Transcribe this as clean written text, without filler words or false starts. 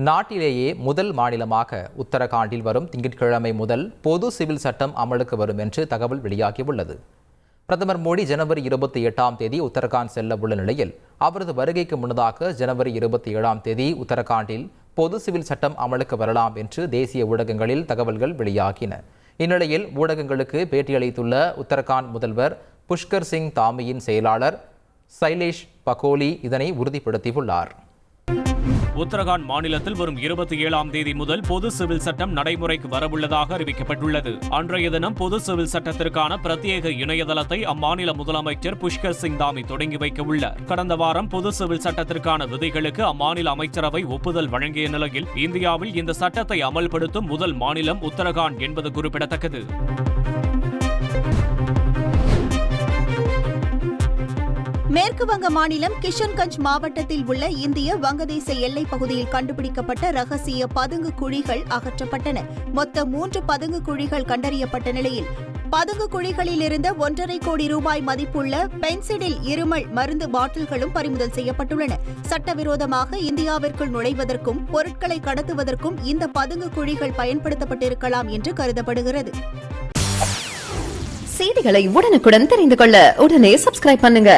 நாட்டிலேயே முதல் மாநிலமாக உத்தரகாண்டில் வரும் திங்கட்கிழமை முதல் பொது சிவில் சட்டம் அமலுக்கு வரும் என்று தகவல் வெளியாகியுள்ளது. பிரதமர் மோடி ஜனவரி 28 உத்தரகாண்ட் செல்ல உள்ள நிலையில் அவரது வருகைக்கு முன்னதாக ஜனவரி 27 உத்தரகாண்டில் பொது சிவில் சட்டம் அமலுக்கு வரலாம் என்று தேசிய ஊடகங்களில் தகவல்கள் வெளியாகின. இந்நிலையில் ஊடகங்களுக்கு பேட்டியளித்துள்ள உத்தரகாண்ட் முதல்வர் புஷ்கர் சிங் தாமியின் செயலாளர் சைலேஷ் பகோலி இதனை உறுதிப்படுத்தியுள்ளார். உத்தரகாண்ட் மாநிலத்தில் வரும் 27 முதல் பொது சிவில் சட்டம் நடைமுறைக்கு வரவுள்ளதாக அறிவிக்கப்பட்டுள்ளது. அன்றைய தினம் பொது சிவில் சட்டத்திற்கான பிரத்யேக இணையதளத்தை அம்மாநில முதலமைச்சர் புஷ்கர் சிங் தாமி தொடங்கி வைக்க உள்ளார். கடந்த வாரம் பொது சிவில் சட்டத்திற்கான விதிகளுக்கு அம்மாநில அமைச்சரவை ஒப்புதல் வழங்கிய நிலையில் இந்தியாவில் இந்த சட்டத்தை அமல்படுத்தும் முதல் மாநிலம் உத்தரகாண்ட் என்பது குறிப்பிடத்தக்கது. மேற்கு வங்க மாநிலம் கிஷன்கஞ்ச் மாவட்டத்தில் உள்ள இந்திய வங்கதேச எல்லைப் பகுதியில் கண்டுபிடிக்கப்பட்ட ரகசிய பதுங்கு குழிகள் அகற்றப்பட்டன. மொத்தம் 3 பதுங்கு குழிகள் கண்டறியப்பட்ட நிலையில் பதுங்கு குழிகளில் இருந்த 1.5 கோடி ரூபாய் மதிப்புள்ள பென்சிடில் இருமல் மருந்து பாட்டில்களும் பறிமுதல் செய்யப்பட்டுள்ளன. சட்டவிரோதமாக இந்தியாவிற்குள் நுழைவதற்கும் பொருட்களை கடத்துவதற்கும் இந்த பதுங்கு குழிகள் பயன்படுத்தப்பட்டிருக்கலாம் என்று கருதப்படுகிறது. செய்திகளை உடனுக்குடன் தெரிந்து கொள்ள உடனே சப்ஸ்கிரைப் பண்ணுங்க.